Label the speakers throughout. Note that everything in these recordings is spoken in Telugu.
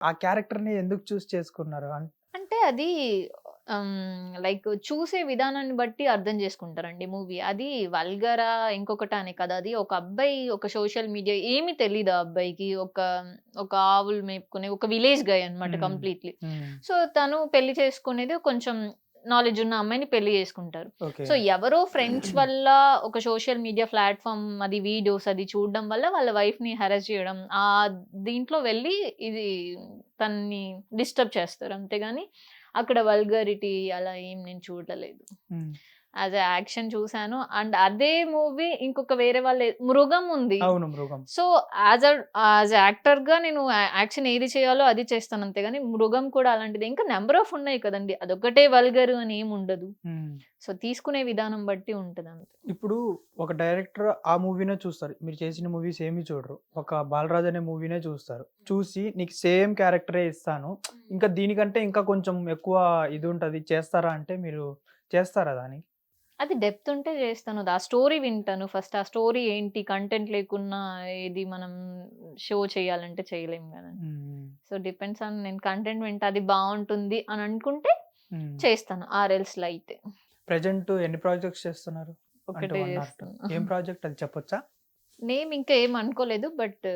Speaker 1: ఆ క్యారెక్టర్‌ని ఎందుకు చేసుకున్నారు?
Speaker 2: అంటే అది లైక్ చూసే విధానాన్ని బట్టి అర్థం చేసుకుంటారండి మూవీ. అది వల్గరా ఇంకొకటా అని కాదు. అది ఒక అబ్బాయి ఒక సోషల్ మీడియా ఏమి తెలీదు ఆ అబ్బాయికి. ఒక ఆవులు మేపుకునే ఒక విలేజ్ గాయ్ అన్నమాట
Speaker 1: హ్మ్.
Speaker 2: కంప్లీట్‌లీ.
Speaker 1: హ్మ్.
Speaker 2: సో, తను పెళ్లి చేసుకునేది కొంచెం నాలెడ్జ్ ఉన్న అమ్మాయిని పెళ్లి చేసుకుంటారు.
Speaker 1: ఓకే.
Speaker 2: సో, ఎవరో ఫ్రెండ్స్ వల్ల ఒక సోషల్ మీడియా ప్లాట్‌ఫార్మ్ అది వీడియోస్ అది చూడడం వల్ల వాళ్ళ వైఫ్‌ని హరాస్ చేయడం. దీంట్లో వెళ్లి ఇది తనని డిస్టర్బ్ చేస్తారు. అంతేగాని అక్కడ వల్గారిటీ అలా ఏం నేను చూడలేదు.
Speaker 1: హ్మ్.
Speaker 2: యాస్ ఎ యాక్షన్ చూసాను. అండ్ అదే మూవీ ఇంకొక వేరే వాళ్ళే 'మృగం' ఉంది.
Speaker 1: అవును. 'మృగం.'
Speaker 2: సో, యాస్ ఎ యాక్టర్‌గా నేను యాక్షన్ ఏది చేయాలో అది చేస్తాను అంతేగాని 'మృగం' కూడా అలాంటిదే. ఇంకా నంబర్ ఆఫ్ ఉన్నాయి కదండీ! అదొక్కటే వల్గర్ అని ఏమి ఉండదు.
Speaker 1: హ్మ్.
Speaker 2: సో, తీసుకునే విధానం బట్టి ఉంటదంతే.
Speaker 1: ఇప్పుడు ఒక డైరెక్టర్ ఆ మూవీనే చూస్తారు. మీరు చేసిన మూవీస్ ఏమి చూడరు. ఒక 'బాలరాజు' అనే మూవీనే చూస్తారు. చూసి నీకు సేమ్ క్యారెక్టరే ఇస్తాను. ఇంకా దీనికంటే ఇంకా కొంచెం ఎక్కువ ఇది ఉంటది చేస్తారా అంటే మీరు చేస్తారా దాన్ని?
Speaker 2: అది డెప్త్ ఉంటే చేస్తాను. ఆ స్టోరీ వింటాను. ఫస్ట్ ఆ స్టోరీ ఏంటి? కంటెంట్ లేకున్నా ఇది మనం షో చేయాలంటే చేయలేము గదండీ.
Speaker 1: హ్మ్.
Speaker 2: సో, డిపెండ్స్ ఆన్ నేను కంటెంట్ వింటా. అది బావుంటుంది అని అనుకుంటే
Speaker 1: హ్మ్.
Speaker 2: చేస్తాను. Or else light.
Speaker 1: ప్రెజెంట్ ఎన్ని ప్రాజెక్ట్స్ చేస్తున్నారు? అంటే
Speaker 2: ఒకటే
Speaker 1: 1 ఆర్ 2
Speaker 2: చేస్తున్నా.
Speaker 1: ఏం ప్రాజెక్ట్ అది చెప్పొచ్చా?
Speaker 2: నేమ్ ఇంకా ఏమి అనుకోలేదు. బట్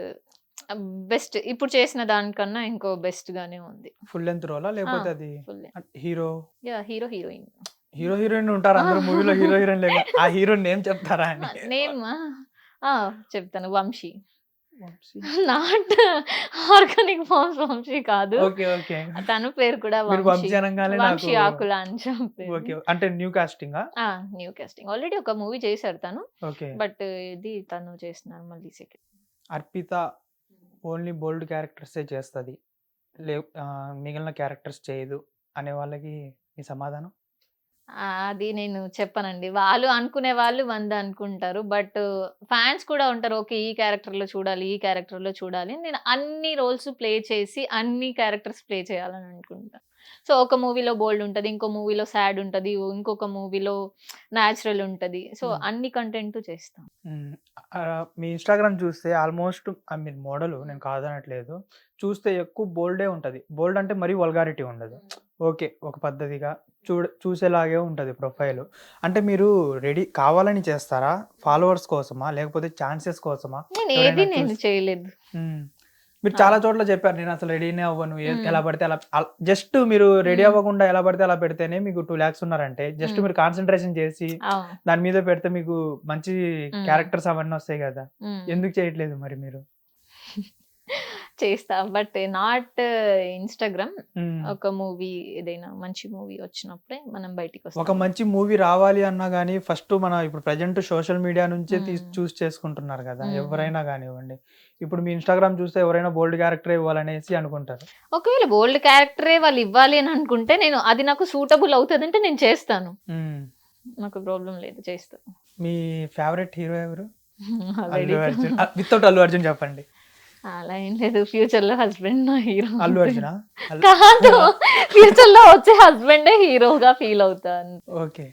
Speaker 2: బెస్ట్ ఇప్పుడు చేసిన దానికన్నా ఇంకో బెస్ట్ గానే ఉంది.
Speaker 1: ఫుల్ లెంత్ రోలా?
Speaker 2: ఆ!
Speaker 1: లేకపోతే అది
Speaker 2: ఫుల్లే.
Speaker 1: Hero
Speaker 2: hero, heroine.
Speaker 1: Hero, heroine ఉంటారు. అందరూ మూవీలో హీరో, హీరోయిన్ లేకుండా ఆ హీరో నేమ్ చెప్తారా అని?
Speaker 2: నేమ్ ఆ! చెప్తాను. Vamsi.
Speaker 1: Vamsi.
Speaker 2: Not organic farms Vamsi కాదు.
Speaker 1: ఓకే. ఓకే.
Speaker 2: తను పేరు కూడా
Speaker 1: మీరు
Speaker 2: వంశీ.
Speaker 1: వంశీ అనంగానే నాకు
Speaker 2: వంశీ ఆకుల అని చెప్పేది.
Speaker 1: ఓకే. అంటే న్యూ కాస్టింగా?
Speaker 2: ఆ! New casting. ఆల్రెడీ ఒక మూవీ చేసారు తను.
Speaker 1: ఓకే.
Speaker 2: బట్ ఇది తను చేస్తున్నారు మళ్ళీ సెకండ్.
Speaker 1: అర్పిత ఓన్లీ బోల్డ్ క్యారెక్టర్సే చేస్తది. మిగిలిన క్యారెక్టర్స్ చేయదు అనే వాళ్ళకి మీ సమాధానం?
Speaker 2: అది నేను చెప్పనండి. వాళ్ళు అనుకునే వాళ్ళు 100 అనుకుంటారు. బట్ ఫాన్స్ కూడా ఉంటారు. ఓకే. ఈ క్యారెక్టర్‌లో చూడాలి, ఈ క్యారెక్టర్‌లో చూడాలి. నేను అన్ని రోల్స్ ప్లే చేసి, అన్ని క్యారెక్టర్స్ ప్లే చేయాలని అనుకుంటా. సో, ఒక మూవీలో బోల్డ్ ఉంటది. ఇంకో మూవీలో సాడ్ ఉంటది. ఇంకొక మూవీలో న్యాచురల్ ఉంటది. సో,
Speaker 1: హ్మ్.
Speaker 2: అన్ని కంటెంట్ చేస్తాం.
Speaker 1: హ్మ్. మీ ఇన్‌స్టాగ్రామ్ చూస్తే ఆల్‌మోస్ట్ మీరు మోడలు నేను కాదనట్లేదు. చూస్తే ఎక్కువ బోల్డే ఉంటది. బోల్డ్ అంటే మరీ వల్గారిటీ ఉండదు. ఓకే. ఒక పద్ధతిగా చూసేలాగే ఉంటది ప్రొఫైలు. అంటే మీరు రెడీ కావాలని చేస్తారా? ఫాలోవర్స్ కోసమా? లేకపోతే ఛాన్సెస్ కోసమా? ఎవరైనా
Speaker 2: నేను చేయలేదు.
Speaker 1: హ్మ్. మీరు
Speaker 2: ఆ!
Speaker 1: చాలా చోట్ల చెప్పారు. నేనసలు రెడీనే అవ్వను.
Speaker 2: హ్మ్.
Speaker 1: ఎలా పడితే అలా జస్ట్ మీరు రెడీ
Speaker 2: హ్మ్.
Speaker 1: అవ్వకుండా ఎలా పడితే అలా పెడితేనే మీకు 2,00,000 ఉన్నారంటే, జస్ట్
Speaker 2: హ్మ్.
Speaker 1: మీరు కాన్సంట్రేషన్ చేసి
Speaker 2: అవును.
Speaker 1: దాని మీద పెడితే మీకు మంచి
Speaker 2: హ్మ్.
Speaker 1: క్యారెక్టర్స్ అవన్నీ వస్తాయి గదా!
Speaker 2: హ్మ్.
Speaker 1: ఎందుకు చేయట్లేదు మరి మీరు?
Speaker 2: చేస్తా. But not Instagram.
Speaker 1: హ్మ్.
Speaker 2: ఒక మూవీ ఏదైనా మంచి మూవీ వచ్చినప్పుడే మనం
Speaker 1: ఒక
Speaker 2: బయటికొస్తాం.
Speaker 1: మంచి మూవీ రావాలి అన్నా గాని ఫస్ట్ మన ఇప్పుడు ప్రెజెంట్ సోషల్ మీడియా నుంచే
Speaker 2: హ్మ్.
Speaker 1: చూస్ చేసుకుంటున్నారు గదా!
Speaker 2: హ్మ్.
Speaker 1: ఎవరైనా గానివ్వండి. ఇప్పుడు మీ ఇన్‌స్టాగ్రామ్ చూస్తే ఎవరైనా బోల్డ్ క్యారెక్టరే ఇవ్వాలనేసి అనుకుంటారు.
Speaker 2: ఒకవేళ బోల్డ్ క్యారెక్టరే వాళ్ళు ఇవ్వాలి అని అనుకుంటే అది నాకు సూటబుల్ అవుతదంటే నేను చేస్తాను.
Speaker 1: హ్మ్.
Speaker 2: నాకు ప్రాబ్లమ్ లేదు చేస్తా.
Speaker 1: మీ ఫేవరెట్ హీరో ఎవరు?
Speaker 2: ఆల్రెడీ
Speaker 1: 'అల్లు అర్జున్' వితౌట్ 'అల్లు అర్జున్' చెప్పండి.
Speaker 2: అలా ఏం లేదు. ఫ్యూచర్‌లో హస్బెండ్ నా హీరో
Speaker 1: 'అల్లు
Speaker 2: అంతే.
Speaker 1: అర్జునా'? అల్
Speaker 2: కాదు. ఫ్యూచర్‌లో వచ్చే హస్బెండే హీరోగా ఫీల్ అవుతా అంతే.
Speaker 1: ఓకే.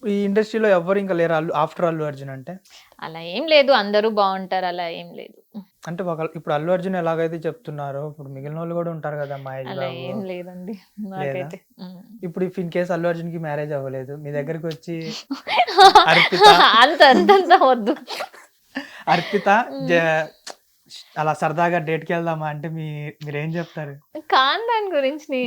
Speaker 1: ఈ ఇండస్ట్రీలో ఎవ్వరు ఇంక లేరా ఆఫ్టర్ 'అల్లు అర్జున్' అంటే?
Speaker 2: అలా ఏం లేదు. అందరూ బావుంటారు. అలా ఏం లేదు.
Speaker 1: అంటే ఇప్పుడు 'అల్లు అర్జున్' ఎలాగైతే చెప్తున్నారో ఇప్పుడు మిగిలినోళ్ళు గూడా ఉంటారు గదా! 'మహేష్
Speaker 2: అలా
Speaker 1: బాబు'
Speaker 2: ఏం లేదండి.
Speaker 1: లేదా?
Speaker 2: నాకైతే. హ్మ్.
Speaker 1: ఇప్పుడు ఇఫ్ ఇన్ కేస్ 'అల్లు అర్జున్‌కి' మ్యారేజ్ అవ్వలేదు. మీ దగ్గరికొచ్చి 'అర్పిత'
Speaker 2: అంతంత వద్దు.
Speaker 1: 'అర్పిత' జ
Speaker 2: హ్మ్.
Speaker 1: అలా సరదాగా డేట్‌కెళ్దామా అంటే మీరేం జెప్తారు?
Speaker 2: కాని దాని గురించి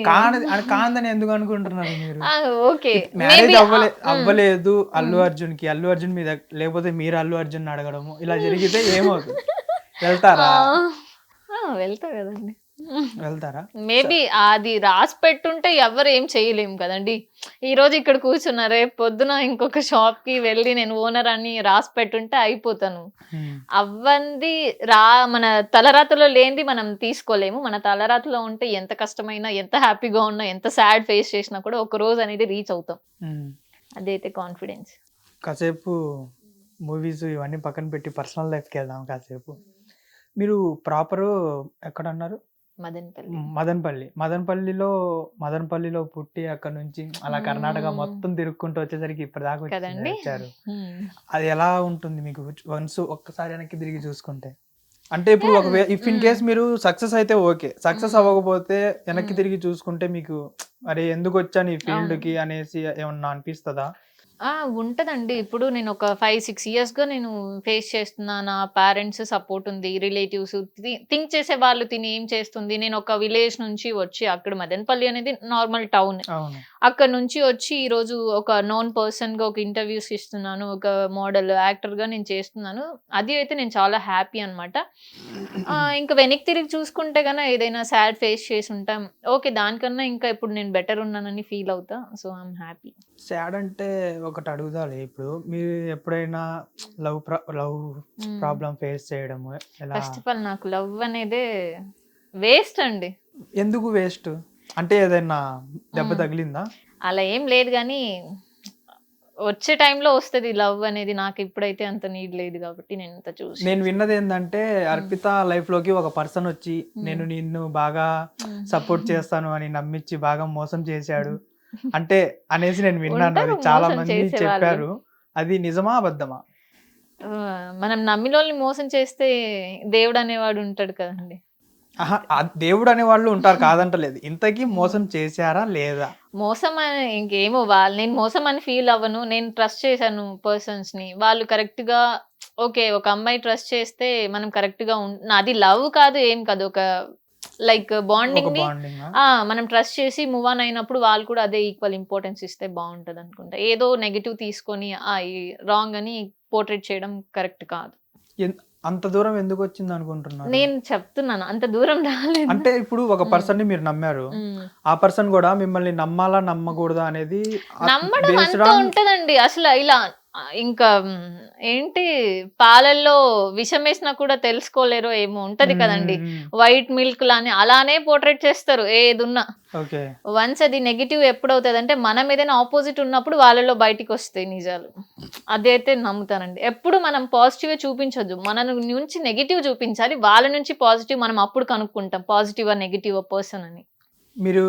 Speaker 1: కాందని ఎందుకు అనుకుంటున్నారు మీరు?
Speaker 2: ఆ! ఓకే.
Speaker 1: మ్యారేజ్
Speaker 2: మేబీ హ్మ్.
Speaker 1: అవ్వలేదు
Speaker 2: హ్మ్.
Speaker 1: 'అల్లు అర్జున్‌కి.' 'అల్లు అర్జున్' లేకపోతే మీరు 'అల్లు అర్జున్‌ని' అడగడము ఇలా జరిగితే ఏమవుతది?
Speaker 2: ఆ!
Speaker 1: వెళ్తారా?
Speaker 2: వెళ్తా గదండీ.
Speaker 1: వెళ్తారా? స
Speaker 2: మేబీ అది రాసి పెట్టుంటే ఎవ్వరు ఏం చేయలేం కదండీ. ఈరోజు ఇక్కడ కూర్చున్నా, రేపు పొద్దున ఇంకొక షాప్‌కి వెళ్లి నేను ఓనర్ అని రాసి పెట్టుంటే అయిపోతాను.
Speaker 1: హ్మ్.
Speaker 2: అవ్వంది రా మన తలరాతలో లేనిది మనం తీసుకోలేము. మన తలరాతలో ఉంటే ఎంత కష్టమైనా, ఎంత హ్యాపీగా ఉన్నా, ఎంత సాడ్ ఫేస్ చేసినా కూడా ఒక రోజు అనేది రీచ్ అవుతాం.
Speaker 1: హ్మ్.
Speaker 2: అదైతే కాన్ఫిడెన్స్.
Speaker 1: కాసేపు మూవీస్ ఇవన్నీ పక్కన పెట్టి పర్సనల్ లైఫ్‌కెళ్దాం కాసేపు. మీరు ప్రాపరు ఎక్కడన్నారు?
Speaker 2: మదనపల్లి.
Speaker 1: మదనపల్లి. మదనపల్లిలో పుట్టి అక్కడి నుంచి అలా కర్ణాటక
Speaker 2: హ్మ్.
Speaker 1: మొత్తం తిరుక్కుంటూ వచ్చేసరికి ఇప్పటిదాకా
Speaker 2: కదండీ!
Speaker 1: వచ్చారు.
Speaker 2: హ్మ్.
Speaker 1: అది ఎలా ఉంటుంది మీకు? ఒక్కసారి వెనక్కి తిరిగి చూసుకుంటే? అంటే ఇప్పుడు ఇఫ్ ఇన్ కేస్ మీరు సక్సెస్ అయితే ఓకే, సక్సెస్ అవ్వకపోతే వెనక్కి తిరిగి చూసుకుంటే మీకు అరే ఎందుకు వచ్చాను ఈ ఫీల్డ్ కి అనేసి ఏమన్నా అనిపిస్తుందా?
Speaker 2: ఉంటదండి. ఇప్పుడు నేను ఒక 5-6 ఇయర్స్‌గా నేను ఫేస్ చేస్తున్నా. నా పేరెంట్స్ సపోర్ట్ ఉంది. రిలేటివ్స్ థింక్ చేసే వాళ్ళు తిని ఏం చేస్తుంది. నేను ఒక విలేజ్ నుంచి వచ్చి అక్కడ మదనపల్లి అనేది నార్మల్ టౌన్.
Speaker 1: అవును.
Speaker 2: అక్కడ నుంచి వచ్చి ఈరోజు ఒక నోన్ పర్సన్‌గా ఒక ఇంటర్వ్యూస్ ఇస్తున్నాను. ఒక మోడల్, యాక్టర్‌గా నేను చేస్తున్నాను. అది అయితే నేను చాలా హ్యాపీ అన్నమాట. ఇంకా వెనక్కి తిరిగి చూసుకుంటే గన ఏదైనా సాడ్ ఫేస్ చేసి ఉంటాం. ఓకే. దానికన్నా ఇంకా ఇప్పుడు నేను బెటర్ ఉన్నానని ఫీల్ అవుతా. So, I am happy.
Speaker 1: Sad అంటే ఒకటి అడుగుదాలి. ఇప్పుడు మీరు ఎప్పుడైనా లవ్ ప్రాబ్లమ్ ఫేస్ చేయడము ఎలా?
Speaker 2: ఫస్ట్ ఆఫ్ ఆల్ నాకు లవ్ అనేదే వేస్ట్ అండి.
Speaker 1: ఎందుకు వేస్ట్? అంటే ఏదైనా దెబ్బ తగిలిందా?
Speaker 2: అలా ఏం లేదు గానీ, వచ్చే టైంలో వస్తది లవ్ అనేది. నాకు ఇప్పుడైతే అంత నీడ్ లేదు కాబట్టి నేను అంత చూసి.
Speaker 1: నేను విన్నది ఏంటంటే అర్పిత లైఫ్ లోకి ఒక పర్సన్ వచ్చి నేను నిన్ను బాగా సపోర్ట్ చేస్తాను అని నమ్మించి బాగా మోసం చేశాడు అంటే అనేసి నేను విన్నాను. అది చాలా మంది చెప్పారు. అది నిజమా అబద్ధమా?
Speaker 2: మనం నమ్మినోళ్ళని మోసం చేస్తే దేవుడు అనేవాడు ఉంటాడు కదండి.
Speaker 1: దేవుడు అనే వాళ్ళు ఉంటారు, కాదంటలేదు. ఇంతకీ మోసం చేశారా లేదా?
Speaker 2: మోసం ఇంకేమో నేను మోసం అని ఫీల్ అవ్వను. నేను ట్రస్ట్ చేశాను పర్సన్స్ ని. వాళ్ళు కరెక్ట్ గా ఓకే. ఒక అమ్మాయి ట్రస్ట్ చేస్తే మనం కరెక్ట్ గా అది లవ్ కాదు, ఏం కాదు. ఒక లైక్ బాండింగ్ ని మనం ట్రస్ట్ చేసి మూవ్ ఆన్ అయినప్పుడు వాళ్ళు కూడా అదే ఈక్వల్ ఇంపార్టెన్స్ ఇస్తే బాగుంటది అనుకుంటా. ఏదో నెగటివ్ తీసుకొని రాంగ్ అని పోర్ట్రేట్ చేయడం కరెక్ట్ కాదు.
Speaker 1: అంత దూరం ఎందుకు వచ్చింది అనుకుంటున్నారు?
Speaker 2: నేను చెప్తున్నాను అంత దూరం రాలేదు.
Speaker 1: అంటే ఇప్పుడు ఒక పర్సన్ ని మీరు నమ్మారు, ఆ పర్సన్ కూడా మిమ్మల్ని నమ్మాలా నమ్మకూడదా అనేది
Speaker 2: నమ్మడం అంతా ఉంటదండి. అసలు ఇలా ఇంకా ఏంటి పాలల్లో విషం వేసినా కూడా తెలుసుకోలేరో ఏమో ఉంటది కదండి. వైట్ మిల్క్ లానే అలానే పోర్ట్రేట్ చేస్తారు ఏదున్నా. వన్స్ అది నెగిటివ్ ఎప్పుడవుతుంది అంటే మనం ఏదైనా ఆపోజిట్ ఉన్నప్పుడు వాళ్ళలో బయటికి వస్తాయి నిజాలు. అదైతే నమ్ముతానండి. ఎప్పుడు మనం పాజిటివ్ చూపించొద్దు, మన నుంచి నెగిటివ్ చూపించాలి. వాళ్ళ నుంచి పాజిటివ్ మనం అప్పుడు కనుక్కుంటాం పాజిటివ్ నెగిటివ్ పర్సన్ అని.
Speaker 1: మీరు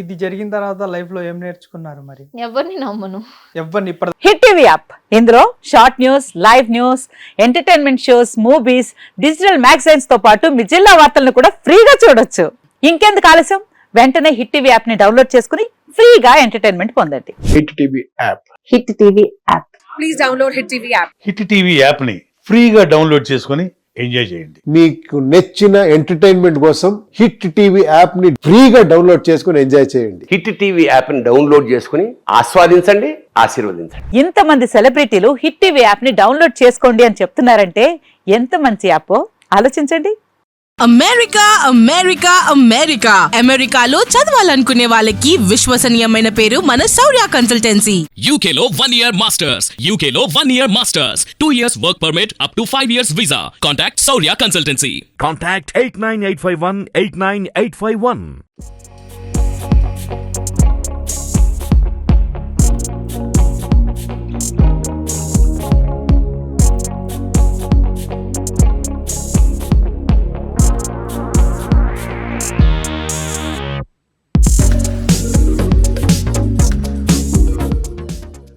Speaker 1: ఇది జరిగిన తర్వాత లైఫ్ లో ఏం నేర్చుకున్నారు మరి?
Speaker 2: ఎవరిని నమ్మను.
Speaker 1: ఎవరిని ఇప్పుడు
Speaker 3: హిట్ టీవీ యాప్, ఇందులో short news, live news, entertainment shows, movies, digital magazines తో పాటు మీ జిల్లా వార్తలను కూడా ఫ్రీగా చూడొచ్చు. ఇంకెందుకు ఆలస్యం, వెంటనే హిట్ టీవీ యాప్ ని డౌన్లోడ్ చేసుకుని ఫ్రీగా ఎంటర్టైన్మెంట్ పొందండి.
Speaker 4: Hit TV app.
Speaker 3: Hit TV app.
Speaker 5: Please download hit TV app.
Speaker 4: Hit TV app ని ఫ్రీగా డౌన్లోడ్ చేసుకుని ఎంజాయ్ చేయండి.
Speaker 6: మీకు నచ్చిన ఎంటర్టైన్మెంట్ కోసం హిట్ టీవీ యాప్ ని ఫ్రీగా డౌన్లోడ్ చేసుకుని ఎంజాయ్ చేయండి.
Speaker 7: హిట్ టీవీ యాప్ ని డౌన్లోడ్ చేసుకుని ఆస్వాదించండి, ఆశీర్వదించండి.
Speaker 3: ఇంతమంది సెలబ్రిటీలు హిట్ టీవీ యాప్ ని డౌన్లోడ్ చేసుకోండి అని చెప్తున్నారంటే ఎంత మంచి యాప్ ఆలోచించండి.
Speaker 5: అమెరికా అమెరికా అమెరికా అమెరికాలో చదవాలనుకునే వాళ్ళకి విశ్వసనీయమైన పేరు మన శౌర్య కన్సల్టెన్సీ.
Speaker 8: UK లో 1 year masters. UK లో 1 year masters. 2 years work permit up to 5 years visa. Contact Saurya Consultancy.
Speaker 9: Contact 89851 89851.